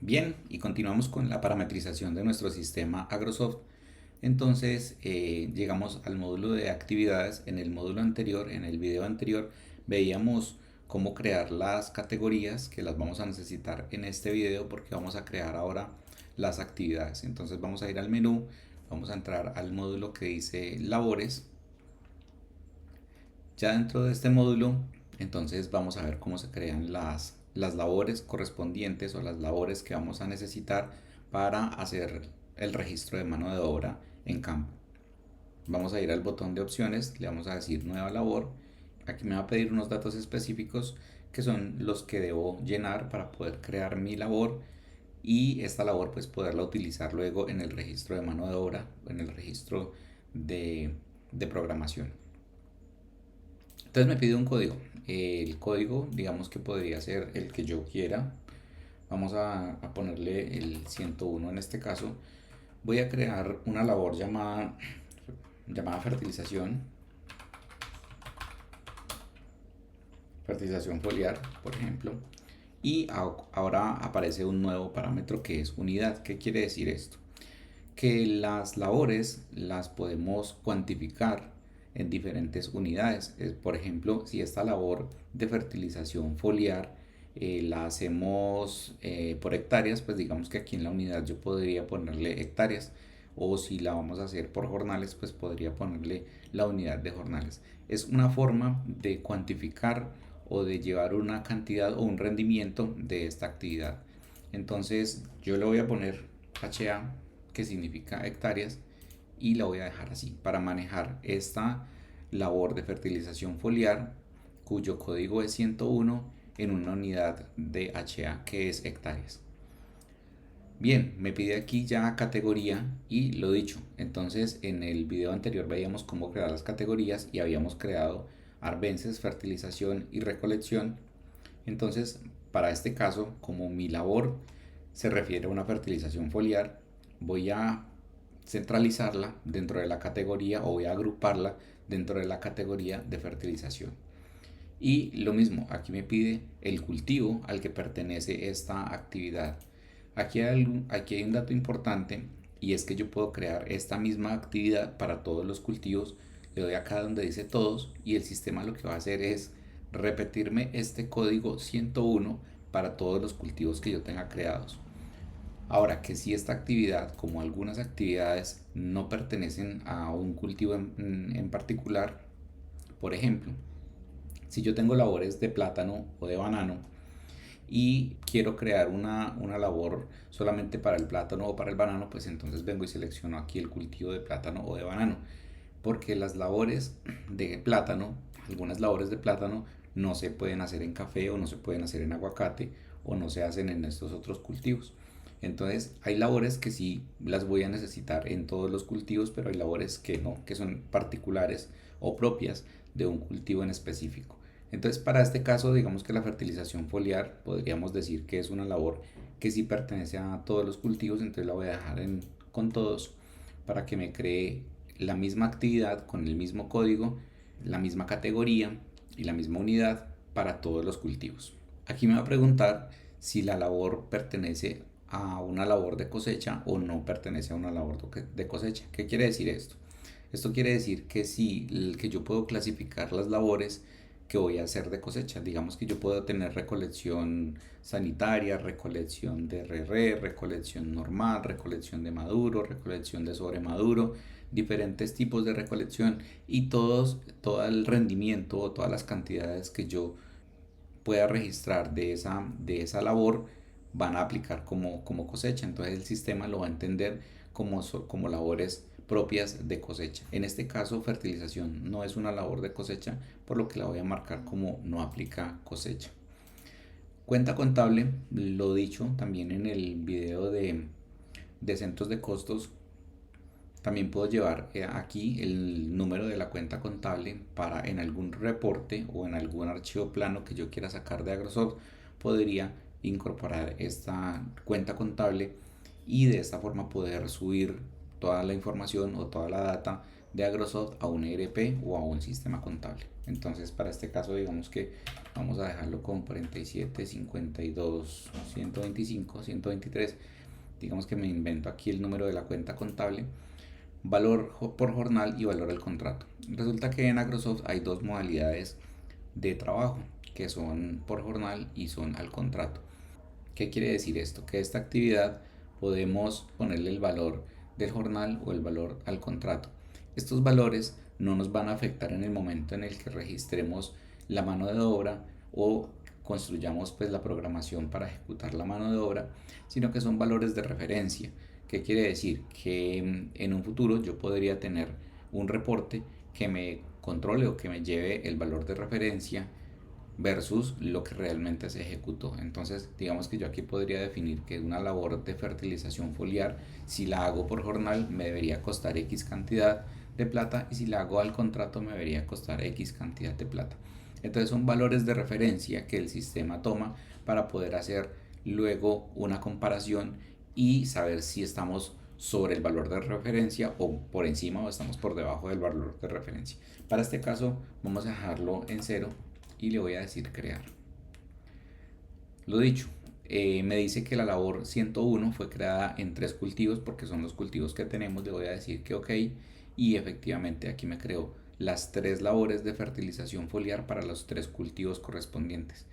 Bien, y continuamos con la parametrización de nuestro sistema Agrosoft. Entonces, llegamos al módulo de actividades. En el módulo anterior, en el video anterior, veíamos cómo crear las categorías que las vamos a necesitar en este video porque vamos a crear ahora las actividades. Entonces vamos a ir al menú, vamos a entrar al módulo que dice labores. Ya dentro de este módulo, entonces vamos a ver cómo se crean las labores correspondientes o las labores que vamos a necesitar para hacer el registro de mano de obra en campo. Vamos a ir al botón de opciones, le vamos a decir nueva labor. Aquí me va a pedir unos datos específicos que son los que debo llenar para poder crear mi labor y esta labor pues poderla utilizar luego en el registro de mano de obra, en el registro de programación. Entonces me pide un código. El código, digamos que podría ser el que yo quiera. Vamos a ponerle el 101 en este caso. Voy a crear una labor llamada fertilización foliar, por ejemplo. Y ahora aparece un nuevo parámetro que es unidad. ¿Qué quiere decir esto? Que las labores las podemos cuantificar en diferentes unidades. Por ejemplo, si esta labor de fertilización foliar la hacemos por hectáreas, pues digamos que aquí en la unidad yo podría ponerle hectáreas, o si la vamos a hacer por jornales, pues podría ponerle la unidad de jornales. Es una forma de cuantificar o de llevar una cantidad o un rendimiento de esta actividad. Entonces yo le voy a poner HA, que significa hectáreas, y la voy a dejar así para manejar esta labor de fertilización foliar cuyo código es 101 en una unidad de HA que es hectáreas. Bien, me pide aquí ya categoría y lo dicho. Entonces en el video anterior veíamos cómo crear las categorías y habíamos creado arbences, fertilización y recolección. Entonces para este caso, como mi labor se refiere a una fertilización foliar, voy a centralizarla dentro de la categoría o voy a agruparla dentro de la categoría de fertilización. Y lo mismo, aquí me pide el cultivo al que pertenece esta actividad. Aquí hay un dato importante y es que yo puedo crear esta misma actividad para todos los cultivos. Le doy acá donde dice todos y el sistema lo que va a hacer es repetirme este código 101 para todos los cultivos que yo tenga creados. Ahora que si esta actividad, como algunas actividades, no pertenecen a un cultivo en particular, por ejemplo, si yo tengo labores de plátano o de banano y quiero crear una labor solamente para el plátano o para el banano, pues entonces vengo y selecciono aquí el cultivo de plátano o de banano. Porque las labores de plátano, algunas labores de plátano, no se pueden hacer en café o no se pueden hacer en aguacate o no se hacen en estos otros cultivos. Entonces hay labores que sí las voy a necesitar en todos los cultivos, pero hay labores que no, que son particulares o propias de un cultivo en específico. Entonces para este caso, digamos que la fertilización foliar podríamos decir que es una labor que sí pertenece a todos los cultivos, entonces la voy a dejar con todos para que me cree la misma actividad con el mismo código, la misma categoría y la misma unidad para todos los cultivos. Aquí me va a preguntar si la labor pertenece a una labor de cosecha o no pertenece a una labor de cosecha. ¿Qué quiere decir esto? Esto quiere decir que si que yo puedo clasificar las labores que voy a hacer de cosecha. Digamos que yo puedo tener recolección sanitaria, recolección de recolección normal, recolección de maduro, recolección de sobremaduro, diferentes tipos de recolección y todo el rendimiento o todas las cantidades que yo pueda registrar de esa labor van a aplicar como cosecha. Entonces el sistema lo va a entender como labores propias de cosecha. En este caso, fertilización no es una labor de cosecha, por lo que la voy a marcar como no aplica cosecha. Cuenta contable, lo dicho también en el video de centros de costos, también puedo llevar aquí el número de la cuenta contable para en algún reporte o en algún archivo plano que yo quiera sacar de Agrosoft, podría incorporar esta cuenta contable y de esta forma poder subir toda la información o toda la data de Agrosoft a un ERP o a un sistema contable. Entonces para este caso digamos que vamos a dejarlo con 47, 52, 125, 123. Digamos que me invento aquí el número de la cuenta contable, valor por jornal y valor al contrato. Resulta que en Agrosoft hay dos modalidades de trabajo, que son por jornal y son al contrato. ¿Qué quiere decir esto? Que esta actividad podemos ponerle el valor del jornal o el valor al contrato. Estos valores no nos van a afectar en el momento en el que registremos la mano de obra o construyamos pues la programación para ejecutar la mano de obra, sino que son valores de referencia. ¿Qué quiere decir? Que en un futuro yo podría tener un reporte que me controle o que me lleve el valor de referencia versus lo que realmente se ejecutó. Entonces, digamos que yo aquí podría definir que una labor de fertilización foliar, si la hago por jornal, me debería costar X cantidad de plata y si la hago al contrato me debería costar X cantidad de plata. Entonces son valores de referencia que el sistema toma para poder hacer luego una comparación y saber si estamos sobre el valor de referencia o por encima o estamos por debajo del valor de referencia. Para este caso vamos a dejarlo en cero y le voy a decir crear. Lo dicho, me dice que la labor 101 fue creada en 3 cultivos porque son los cultivos que tenemos. Le voy a decir que ok y efectivamente aquí me creó las 3 labores de fertilización foliar para los 3 cultivos correspondientes.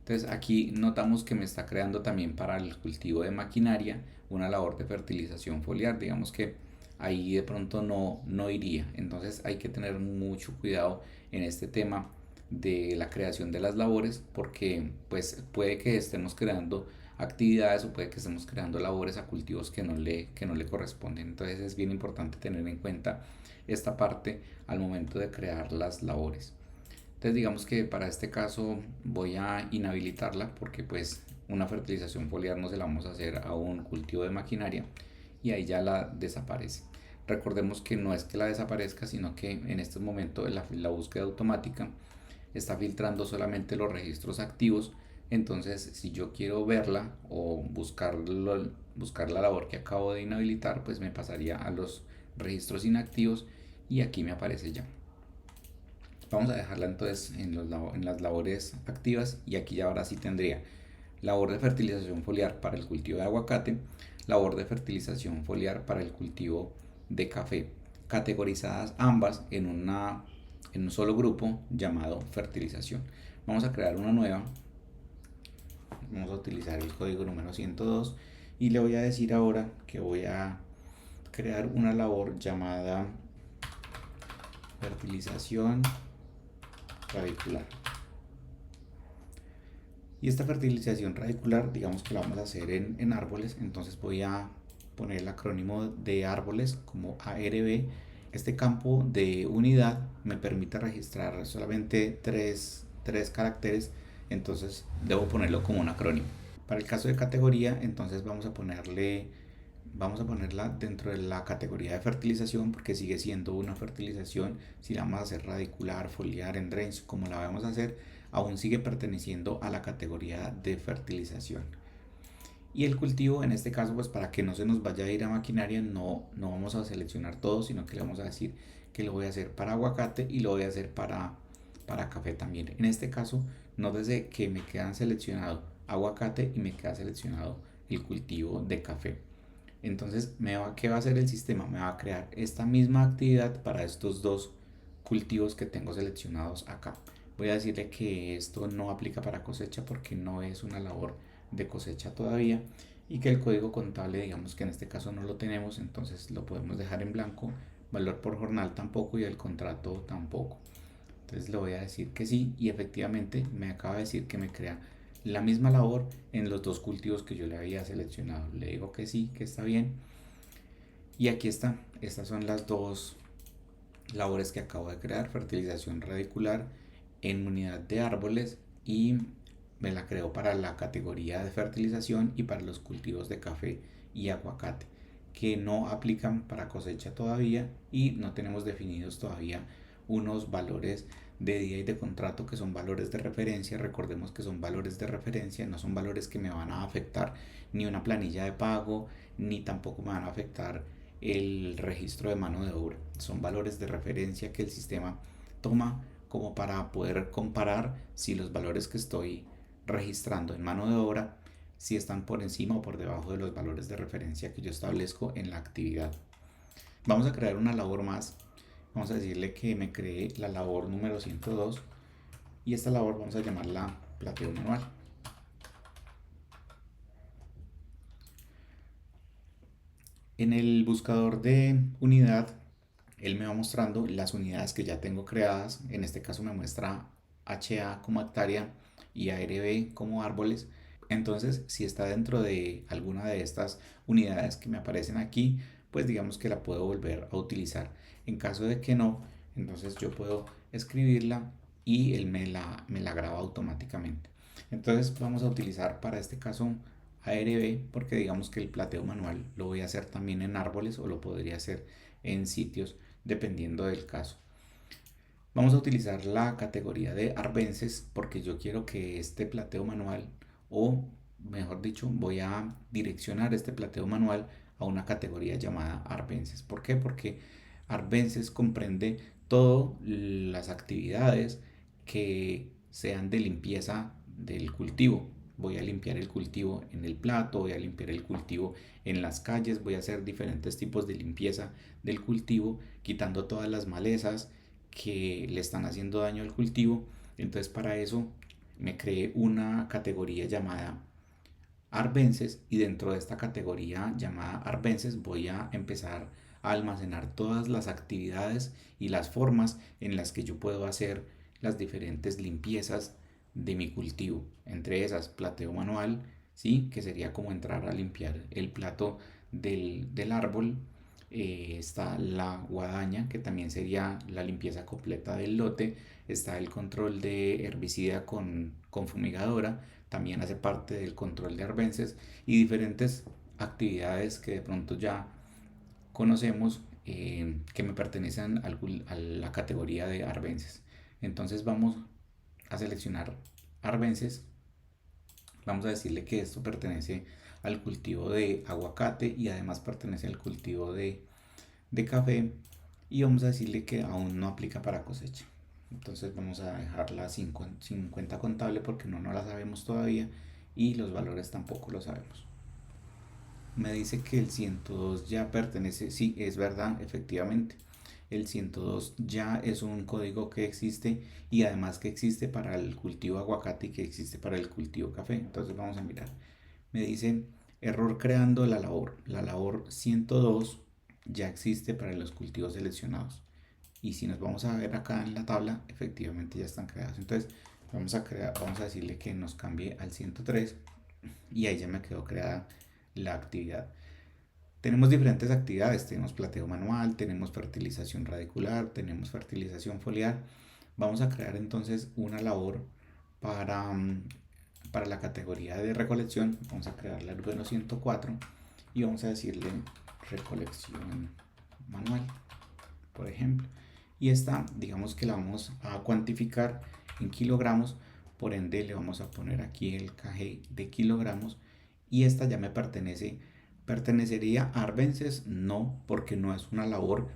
Entonces aquí notamos que me está creando también para el cultivo de maquinaria una labor de fertilización foliar. Digamos que ahí de pronto no iría. Entonces hay que tener mucho cuidado en este tema de la creación de las labores porque pues puede que estemos creando actividades o puede que estemos creando labores a cultivos que no le corresponden. Entonces es bien importante tener en cuenta esta parte al momento de crear las labores. Entonces digamos que para este caso voy a inhabilitarla porque pues una fertilización foliar no se la vamos a hacer a un cultivo de maquinaria y ahí ya la desaparece. Recordemos que no es que la desaparezca, sino que en este momento la búsqueda automática está filtrando solamente los registros activos. Entonces si yo quiero verla o buscar la labor que acabo de inhabilitar, pues me pasaría a los registros inactivos y aquí me aparece ya. Vamos a dejarla entonces en las labores activas y aquí ya ahora sí tendría labor de fertilización foliar para el cultivo de aguacate, labor de fertilización foliar para el cultivo de café, categorizadas ambas en un solo grupo llamado fertilización. Vamos a crear una nueva, vamos a utilizar el código número 102 y le voy a decir ahora que voy a crear una labor llamada fertilización radicular. Y esta fertilización radicular, digamos que la vamos a hacer en árboles, entonces voy a poner el acrónimo de árboles como ARB. Este campo de unidad me permite registrar solamente tres caracteres, entonces debo ponerlo como un acrónimo. Para el caso de categoría, entonces vamos a ponerla dentro de la categoría de fertilización porque sigue siendo una fertilización. Si la vamos a hacer radicular, foliar, en drains, como la vamos a hacer, aún sigue perteneciendo a la categoría de fertilización. Y el cultivo, en este caso, pues para que no se nos vaya a ir a maquinaria, no vamos a seleccionar todo, sino que le vamos a decir que lo voy a hacer para aguacate y lo voy a hacer para café también. En este caso, nótese que me quedan seleccionado aguacate y me queda seleccionado el cultivo de café. Entonces, ¿qué va a hacer el sistema? Me va a crear esta misma actividad para estos dos cultivos que tengo seleccionados acá. Voy a decirle que esto no aplica para cosecha porque no es una labor de cosecha todavía y que el código contable, digamos que en este caso no lo tenemos, entonces lo podemos dejar en blanco. Valor por jornal tampoco y el contrato tampoco. Entonces le voy a decir que sí y efectivamente me acaba de decir que me crea la misma labor en los dos cultivos que yo le había seleccionado. Le digo que sí, que está bien. Y aquí está. Estas son las dos labores que acabo de crear. Fertilización radicular en unidad de árboles y me la creo para la categoría de fertilización y para los cultivos de café y aguacate que no aplican para cosecha todavía y no tenemos definidos todavía unos valores de día y de contrato que son valores de referencia. Recordemos que son valores de referencia, no son valores que me van a afectar ni una planilla de pago ni tampoco me van a afectar el registro de mano de obra. Son valores de referencia que el sistema toma como para poder comparar si los valores que estoy registrando en mano de obra si están por encima o por debajo de los valores de referencia que yo establezco en la actividad. Vamos a crear una labor más. Vamos a decirle que me cree la labor número 102 y esta labor vamos a llamarla plateo manual. En el buscador de unidad, él me va mostrando las unidades que ya tengo creadas. En este caso me muestra HA como hectárea y ARB como árboles. Entonces, si está dentro de alguna de estas unidades que me aparecen aquí, pues digamos que la puedo volver a utilizar. En caso de que no, entonces yo puedo escribirla y él me la graba automáticamente. Entonces vamos a utilizar para este caso ARB porque digamos que el plateo manual lo voy a hacer también en árboles o lo podría hacer en sitios dependiendo del caso. Vamos a utilizar la categoría de arbences porque yo quiero que este plateo manual, o mejor dicho, voy a direccionar este plateo manual a una categoría llamada arbences. ¿Por qué? Porque arbences comprende todas las actividades que sean de limpieza del cultivo. Voy a limpiar el cultivo en el plato, voy a limpiar el cultivo en las calles, voy a hacer diferentes tipos de limpieza del cultivo, quitando todas las malezas que le están haciendo daño al cultivo. Entonces para eso me creé una categoría llamada arbences y dentro de esta categoría llamada arbences voy a empezar a almacenar todas las actividades y las formas en las que yo puedo hacer las diferentes limpiezas de mi cultivo. Entre esas, plateo manual, ¿sí? Que sería como entrar a limpiar el plato del árbol. Está la guadaña, que también sería la limpieza completa del lote. Está el control de herbicida con fumigadora, también hace parte del control de arbences y diferentes actividades que de pronto ya conocemos que me pertenecen a la categoría de arbences. Entonces vamos a seleccionar arbences. Vamos a decirle que esto pertenece al cultivo de aguacate y además pertenece al cultivo de café y vamos a decirle que aún no aplica para cosecha. Entonces vamos a dejarla sin cuenta contable porque no la sabemos todavía y los valores tampoco lo sabemos. Me dice que el 102 ya pertenece, sí, es verdad, efectivamente. El 102 ya es un código que existe y además que existe para el cultivo aguacate y que existe para el cultivo café. Entonces vamos a mirar. Me dice error creando la labor. La labor 102 ya existe para los cultivos seleccionados. Y si nos vamos a ver acá en la tabla, efectivamente ya están creados. Entonces vamos a decirle que nos cambie al 103 y ahí ya me quedó creada la actividad. Tenemos diferentes actividades, tenemos plateo manual, tenemos fertilización radicular, tenemos fertilización foliar. Vamos a crear entonces una labor para, para la categoría de recolección. Vamos a crear la número 104 y vamos a decirle recolección manual, por ejemplo. Y esta, digamos que la vamos a cuantificar en kilogramos, por ende le vamos a poner aquí el kg de kilogramos y esta ya me pertenecería a arbences, no, porque no es una labor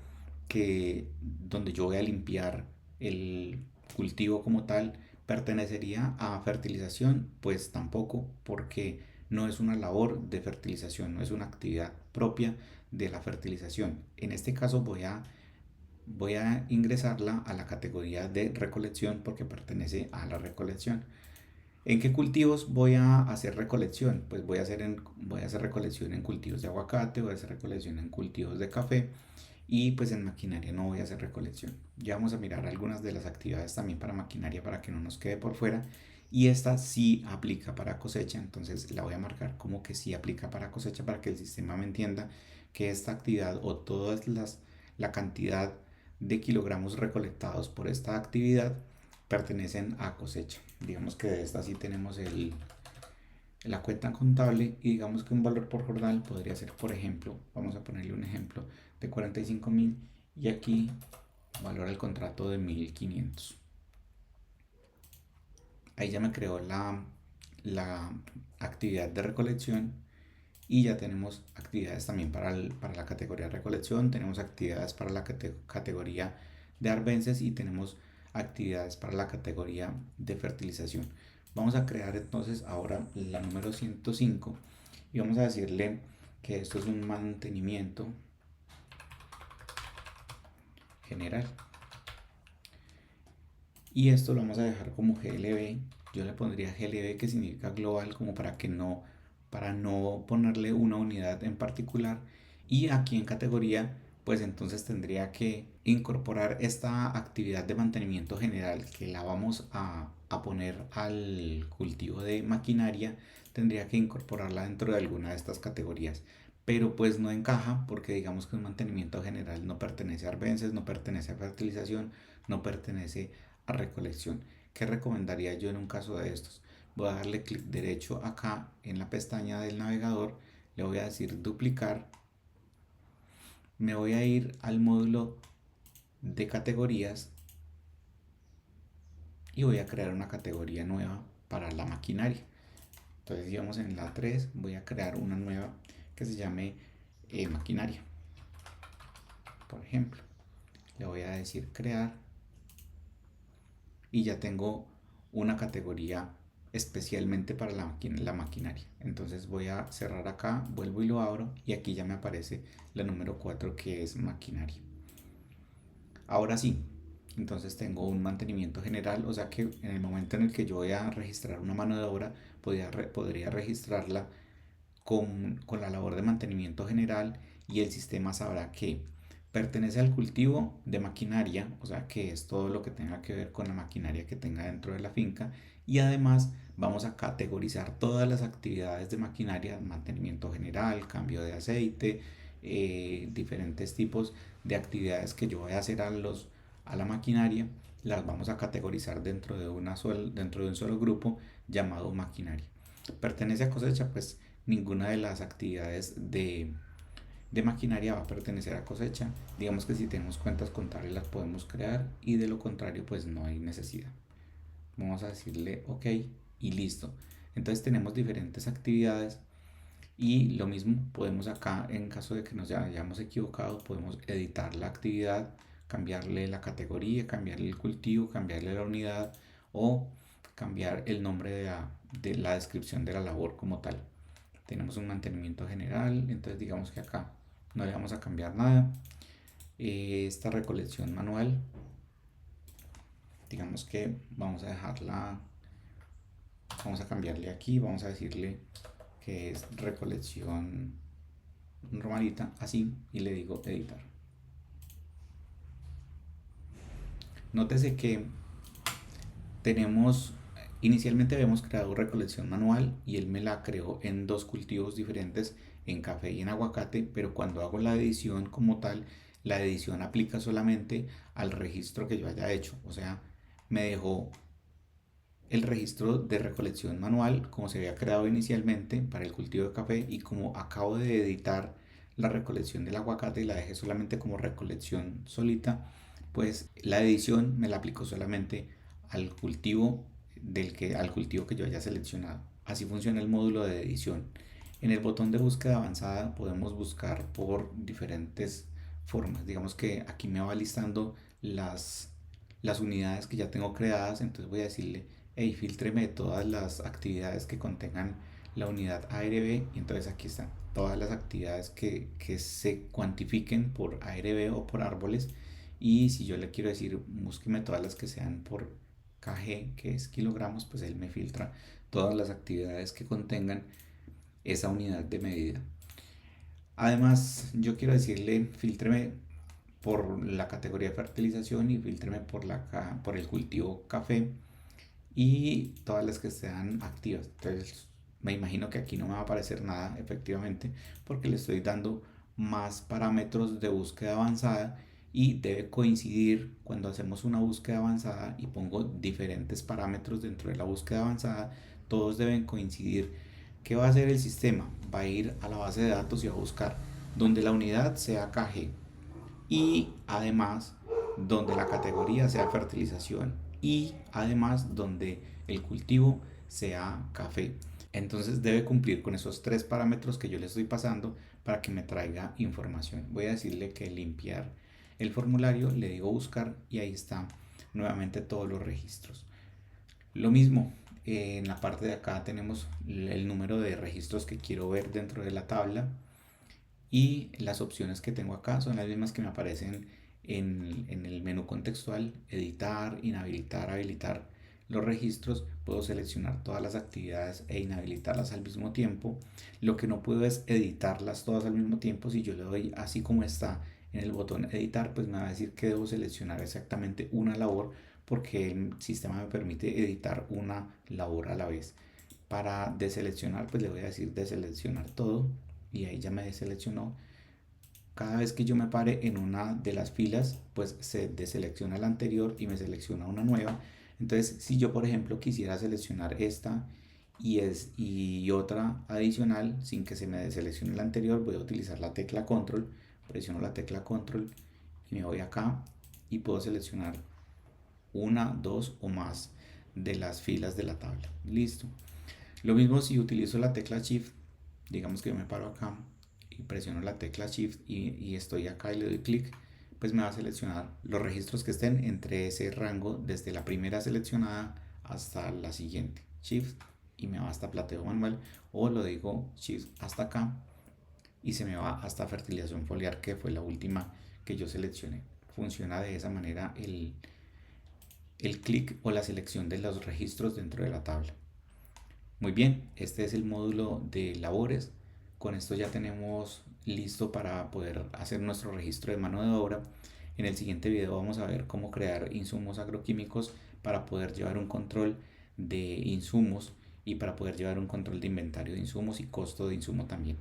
que donde yo voy a limpiar el cultivo como tal. Pertenecería a fertilización, pues tampoco, porque no es una labor de fertilización, no es una actividad propia de la fertilización. En este caso voy a ingresarla a la categoría de recolección porque pertenece a la recolección. ¿En qué cultivos voy a hacer recolección? Pues voy a hacer recolección en cultivos de aguacate, voy a hacer recolección en cultivos de café y pues en maquinaria no voy a hacer recolección. Ya vamos a mirar algunas de las actividades también para maquinaria para que no nos quede por fuera. Y esta sí aplica para cosecha, entonces la voy a marcar como que sí aplica para cosecha para que el sistema me entienda que esta actividad o la cantidad de kilogramos recolectados por esta actividad pertenecen a cosecha. Digamos que de esta sí tenemos la cuenta contable y digamos que un valor por jornal podría ser, por ejemplo, vamos a ponerle un ejemplo de 45.000 y aquí valor al contrato de 1.500. Ahí ya me creó la actividad de recolección Y ya tenemos actividades también para la categoría de recolección, tenemos actividades para la categoría de arbences y tenemos actividades para la categoría de fertilización. Vamos a crear entonces ahora la número 105 y vamos a decirle que esto es un mantenimiento general. Y esto lo vamos a dejar como GLB. Yo le pondría GLB, que significa global, como para no ponerle una unidad en particular. Y aquí en categoría, pues entonces tendría que incorporar esta actividad de mantenimiento general que la vamos a poner al cultivo de maquinaria. Tendría que incorporarla dentro de alguna de estas categorías, pero pues no encaja porque digamos que un mantenimiento general no pertenece a arbences, no pertenece a fertilización, no pertenece a recolección. ¿Qué recomendaría yo en un caso de estos? Voy a darle clic derecho acá en la pestaña del navegador, le voy a decir duplicar, me voy a ir al módulo de categorías y voy a crear una categoría nueva para la maquinaria. Entonces, digamos en la 3 voy a crear una nueva que se llame maquinaria. Por ejemplo, le voy a decir crear y ya tengo una categoría especialmente para la maquinaria. Entonces voy a cerrar acá, vuelvo y lo abro y aquí ya me aparece la número 4 que es maquinaria. Ahora sí, entonces tengo un mantenimiento general, o sea que en el momento en el que yo voy a registrar una mano de obra, podría registrarla con la labor de mantenimiento general y el sistema sabrá que pertenece al cultivo de maquinaria, o sea que es todo lo que tenga que ver con la maquinaria que tenga dentro de la finca y además vamos a categorizar todas las actividades de maquinaria, mantenimiento general, cambio de aceite, diferentes tipos de actividades que yo voy a hacer a la maquinaria, las vamos a categorizar dentro de un solo grupo llamado maquinaria. Pertenece a cosecha, pues ninguna de las actividades de maquinaria va a pertenecer a cosecha. Digamos que si tenemos cuentas contables las podemos crear y de lo contrario pues no hay necesidad. Vamos a decirle ok y listo. Entonces tenemos diferentes actividades y lo mismo podemos acá, en caso de que nos hayamos equivocado, podemos editar la actividad, cambiarle la categoría, cambiarle el cultivo, cambiarle la unidad o cambiar el nombre de la descripción de la labor como tal. Tenemos un mantenimiento general, entonces digamos que acá no le vamos a cambiar nada. Esta recolección manual, digamos que vamos a dejarla, vamos a cambiarle aquí, vamos a decirle que es recolección normalita, así, y le digo editar. Nótese que tenemos, inicialmente habíamos creado recolección manual y él me la creó en dos cultivos diferentes, en café y en aguacate, pero cuando hago la edición como tal, la edición aplica solamente al registro que yo haya hecho, o sea, me dejó el registro de recolección manual como se había creado inicialmente para el cultivo de café y como acabo de editar la recolección del aguacate y la dejé solamente como recolección solita, pues la edición me la aplicó solamente al cultivo al cultivo que yo haya seleccionado. Así funciona el módulo de edición. En el botón de búsqueda avanzada podemos buscar por diferentes formas. Digamos que aquí me va listando las unidades que ya tengo creadas, entonces voy a decirle hey, filtreme todas las actividades que contengan la unidad ARB y entonces aquí están todas las actividades que se cuantifiquen por ARB o por árboles y si yo le quiero decir búsqueme todas las que sean por kg, que es kilogramos, pues él me filtra todas las actividades que contengan esa unidad de medida. Además, yo quiero decirle filtreme por la categoría de fertilización y filtreme por el cultivo café y todas las que sean activas. Entonces me imagino que aquí no me va a aparecer nada efectivamente porque le estoy dando más parámetros de búsqueda avanzada y debe coincidir cuando hacemos una búsqueda avanzada y pongo diferentes parámetros dentro de la búsqueda avanzada, todos deben coincidir. ¿Qué va a hacer el sistema? Va a ir a la base de datos y a buscar donde la unidad sea KG y además donde la categoría sea fertilización y además donde el cultivo sea café. Entonces debe cumplir con esos tres parámetros que yo le estoy pasando para que me traiga información. Voy a decirle que limpiar el formulario, le digo buscar y ahí está nuevamente todos los registros. Lo mismo, en la parte de acá tenemos el número de registros que quiero ver dentro de la tabla y las opciones que tengo acá son las mismas que me aparecen en el menú contextual: editar, inhabilitar, habilitar los registros. Puedo seleccionar todas las actividades e inhabilitarlas al mismo tiempo. Lo que no puedo es editarlas todas al mismo tiempo. Si yo le doy así como está en el botón editar, pues me va a decir que debo seleccionar exactamente una labor, porque el sistema me permite editar una labor a la vez. Para deseleccionar, pues le voy a decir deseleccionar todo y ahí ya me deseleccionó. Cada vez que yo me pare en una de las filas, pues se deselecciona la anterior y me selecciona una nueva. Entonces, si yo por ejemplo quisiera seleccionar esta y otra adicional sin que se me deseleccione la anterior, voy a utilizar la tecla control. Presiono la tecla control y me voy acá y puedo seleccionar una, dos o más de las filas de la tabla. Listo. Lo mismo si utilizo la tecla Shift, digamos que yo me paro acá y presiono la tecla Shift y estoy acá y le doy clic, pues me va a seleccionar los registros que estén entre ese rango desde la primera seleccionada hasta la siguiente. Shift y me va hasta plateo manual, o lo digo Shift hasta acá y se me va hasta fertilización foliar, que fue la última que yo seleccioné. Funciona de esa manera el clic o la selección de los registros dentro de la tabla. Muy bien, este es el módulo de labores. Con esto ya tenemos listo para poder hacer nuestro registro de mano de obra. En el siguiente video vamos a ver cómo crear insumos agroquímicos para poder llevar un control de insumos y para poder llevar un control de inventario de insumos y costo de insumo también.